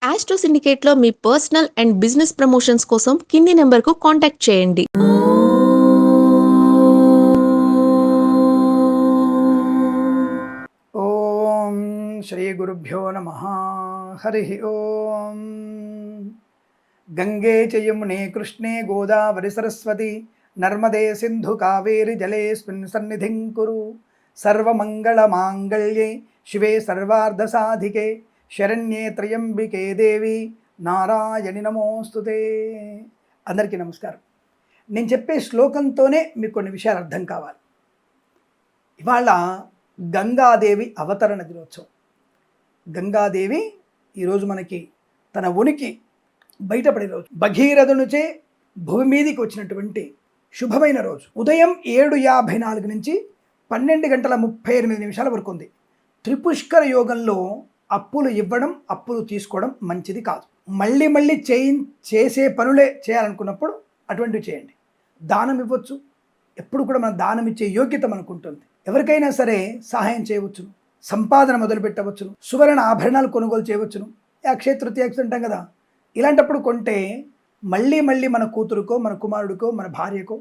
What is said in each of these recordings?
Astro సిండికేట్లో మీ personal and business promotions కోసం కింది నెంబర్కు కాంటాక్ట్ చేయండి. ఓం శ్రీ గురుభ్యో నమః. హరి ఓం. గంగే చ యమునే కృష్ణే గోదావరి సరస్వతి నర్మదే సింధు కావేరి జలేస్మిన్ సన్నిధిం కురు. సర్వమంగళమాంగళ్యే శివే సర్వార్ధసాధికే శరణ్యే త్రయంబికే దేవి నారాయణి నమోస్తుతే. అందరికీ నమస్కారం. నేను చెప్పే శ్లోకంతోనే మీకు కొన్ని విషయాలు అర్థం కావాలి. ఇవాళ గంగాదేవి అవతరణ దినోత్సవం. గంగాదేవి ఈరోజు మనకి తన ఉనికి బయటపడే రోజు. భగీరథునిచే భూమి మీదికి వచ్చినటువంటి శుభమైన రోజు. ఉదయం 7:54 నుంచి 12:38 వరకు ఉంది. త్రిపుష్కర యోగంలో అప్పులు ఇవ్వడం, అప్పులు తీసుకోవడం మంచిది కాదు. మళ్ళీ మళ్ళీ చేసే పనులే చేయాలనుకున్నప్పుడు అటువంటివి చేయండి. దానం ఇవ్వచ్చు. ఎప్పుడు కూడా మన దానం ఇచ్చే యోగ్యత మనకు ఉంటుంది. ఎవరికైనా సరే సహాయం చేయవచ్చును, సంపాదన మొదలు పెట్టవచ్చును, సువర్ణ ఆభరణాలు కొనుగోలు చేయవచ్చును. అక్షయ తృతీయ అంటాం కదా, ఇలాంటప్పుడు కొంటే మళ్ళీ మళ్ళీ మన కూతురుకో, మన కుమారుడికో, మన భార్యకో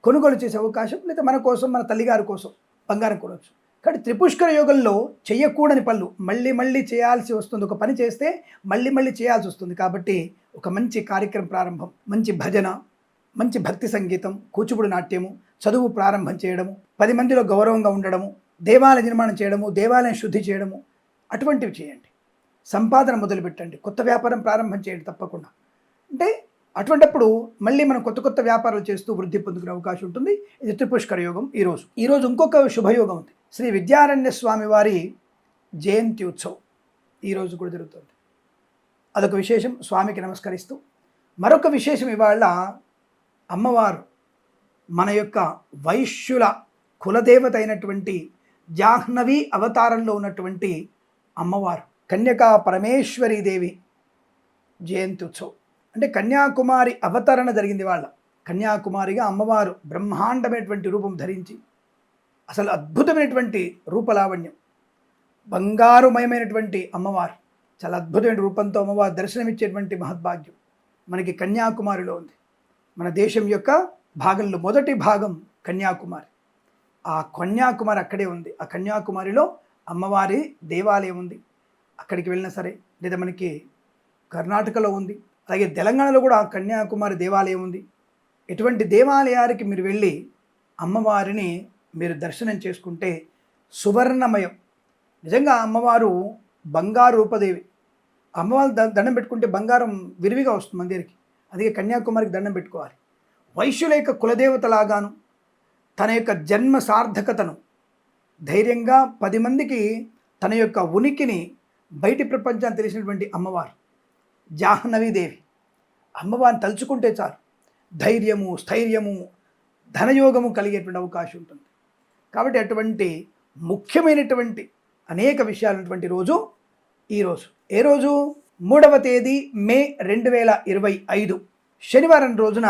కొనుగోలు చేసే అవకాశం, లేదా మన కోసం, మన తల్లిగారి కోసం బంగారం కొనవచ్చు. కానీ త్రిపుష్కర యోగంలో చేయకూడని పనులు మళ్ళీ మళ్ళీ చేయాల్సి వస్తుంది. ఒక పని చేస్తే మళ్ళీ మళ్ళీ చేయాల్సి వస్తుంది. కాబట్టి ఒక మంచి కార్యక్రమం ప్రారంభం, మంచి భజన, మంచి భక్తి సంగీతం, కూచిపూడి నాట్యము, చదువు ప్రారంభం చేయడము, 10 మందిలో గౌరవంగా ఉండడము, దేవాలయ నిర్మాణం చేయడము, దేవాలయం శుద్ధి చేయడము, అటువంటివి చేయండి. సంపాదన మొదలుపెట్టండి. కొత్త వ్యాపారం ప్రారంభం చేయండి తప్పకుండా. అంటే అటువంటిప్పుడు మళ్ళీ మనం కొత్త కొత్త వ్యాపారాలు చేస్తూ వృద్ధి పొందుకునే అవకాశం ఉంటుంది. ఇది త్రిపుష్కర యోగం. ఈరోజు ఇంకొక శుభయోగం ఉంది. శ్రీ విద్యారణ్య స్వామి వారి జయంతి ఉత్సవం ఈరోజు కూడా జరుగుతుంది. అదొక విశేషం. స్వామికి నమస్కరిస్తూ మరొక విశేషం, ఇవాళ అమ్మవారు మన యొక్క వైశ్యుల కులదేవత అయినటువంటి జాహ్నవి అవతారంలో ఉన్నటువంటి అమ్మవారు కన్యకా పరమేశ్వరీదేవి జయంతి ఉత్సవం. అంటే కన్యాకుమారి అవతరణ జరిగింది. వాళ్ళ కన్యాకుమారిగా అమ్మవారు బ్రహ్మాండమైనటువంటి రూపం ధరించి, అసలు అద్భుతమైనటువంటి రూపలావణ్యం, బంగారుమయమైనటువంటి అమ్మవారు, చాలా అద్భుతమైన రూపంతో అమ్మవారు దర్శనమిచ్చేటువంటి మహద్భాగ్యం మనకి కన్యాకుమారిలో ఉంది. మన దేశం యొక్క భాగంలో మొదటి భాగం కన్యాకుమారి. ఆ కన్యాకుమారి అక్కడే ఉంది. ఆ కన్యాకుమారిలో అమ్మవారి దేవాలయం ఉంది. అక్కడికి వెళ్ళినా సరే, లేదా మనకి కర్ణాటకలో ఉంది, అలాగే తెలంగాణలో కూడా కన్యాకుమారి దేవాలయం ఉంది. ఎటువంటి దేవాలయానికి మీరు వెళ్ళి అమ్మవారిని మీరు దర్శనం చేసుకుంటే సువర్ణమయం. నిజంగా అమ్మవారు బంగారు రూపదేవి. అమ్మవారు దండం పెట్టుకుంటే బంగారం విరివిగా వస్తుంది మన దగ్గరికి. అందుకే కన్యాకుమారికి దండం పెట్టుకోవాలి. వైశ్యుల యొక్క కులదేవతలాగాను తన యొక్క జన్మ సార్థకతను ధైర్యంగా 10 మందికి తన యొక్క ఉనికిని బయటి ప్రపంచాన్ని తెలిసినటువంటి అమ్మవారు జాహ్నవీదేవి. అమ్మవారిని తలుచుకుంటే చాలు ధైర్యము, స్థైర్యము, ధనయోగము కలిగేటువంటి అవకాశం ఉంటుంది. కాబట్టి అటువంటి ముఖ్యమైనటువంటి అనేక విషయాలు ఉన్నటువంటి రోజు ఈరోజు. ఏ రోజు? 3వ తేదీ మే 2025 శనివారం రోజున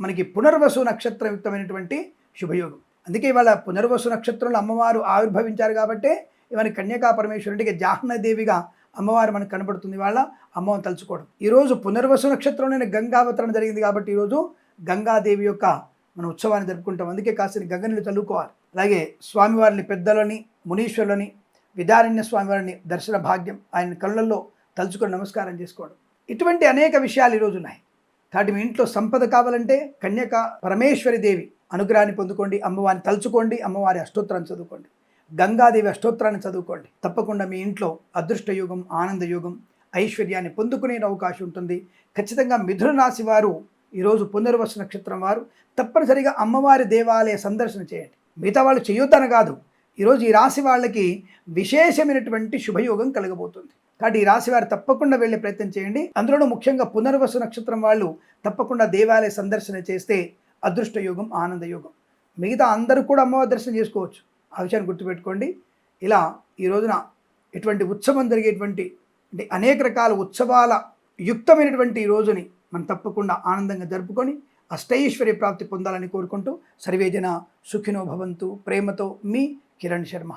మనకి పునర్వసు నక్షత్రయుక్తమైనటువంటి శుభయోగం. అందుకే ఇవాళ పునర్వసు నక్షత్రంలో అమ్మవారు ఆవిర్భవించారు కాబట్టి ఇవన్నీ కన్యకా పరమేశ్వరుడికి జాహ్నదేవిగా అమ్మవారు మనకు కనబడుతుంది. వాళ్ళ అమ్మవారిని తలుచుకోవడం. ఈరోజు పునర్వసు నక్షత్రంలోనే గంగావతరణ జరిగింది కాబట్టి ఈరోజు గంగాదేవి యొక్క మన ఉత్సవాన్ని జరుపుకుంటాం. అందుకే కాసిన గంగని చదువుకోవాలి. అలాగే స్వామివారిని, పెద్దలని, మునీశ్వరులని, విద్యారణ్య స్వామివారిని దర్శన భాగ్యం, ఆయన కళ్ళల్లో తలుచుకొని నమస్కారం చేసుకోవడం, ఇటువంటి అనేక విషయాలు ఈరోజు ఉన్నాయి. కాబట్టి మీ ఇంట్లో సంపద కావాలంటే కన్యకా పరమేశ్వరి దేవి అనుగ్రహాన్ని పొందుకోండి. అమ్మవారిని తలుచుకోండి. అమ్మవారి అష్టోత్తరాన్ని చదువుకోండి. గంగాదేవి అష్టోత్తరాన్ని చదువుకోండి. తప్పకుండా మీ ఇంట్లో అదృష్టయోగం, ఆనందయోగం, ఐశ్వర్యాన్ని పొందుకునే అవకాశం ఉంటుంది. ఖచ్చితంగా మిథున రాశి వారు ఈరోజు పునర్వసు నక్షత్రం వారు తప్పనిసరిగా అమ్మవారి దేవాలయ సందర్శన చేయండి. మిగతా వాళ్ళు చేయొద్దన కాదు, ఈరోజు ఈ రాశి వాళ్ళకి విశేషమైనటువంటి శుభయోగం కలగబోతుంది. కాబట్టి ఈ రాశి వారు తప్పకుండా వెళ్ళే ప్రయత్నం చేయండి. అందులోనూ ముఖ్యంగా పునర్వసు నక్షత్రం వాళ్ళు తప్పకుండా దేవాలయ సందర్శన చేస్తే అదృష్టయోగం, ఆనందయోగం. మిగతా అందరూ కూడా అమ్మవారి దర్శనం చేసుకోవచ్చు. ఆ విషయాన్ని గుర్తుపెట్టుకోండి. ఇలా ఈ రోజున ఇటువంటి ఉత్సవం జరిగేటువంటి అంటే అనేక రకాల ఉత్సవాల యుక్తమైనటువంటి ఈ రోజుని మనం తప్పకుండా ఆనందంగా జరుపుకొని అష్టైశ్వర్య ప్రాప్తి పొందాలని కోరుకుంటూ సర్వేజన సుఖినో భవంతు. ప్రేమతో మీ కిరణ్ శర్మ.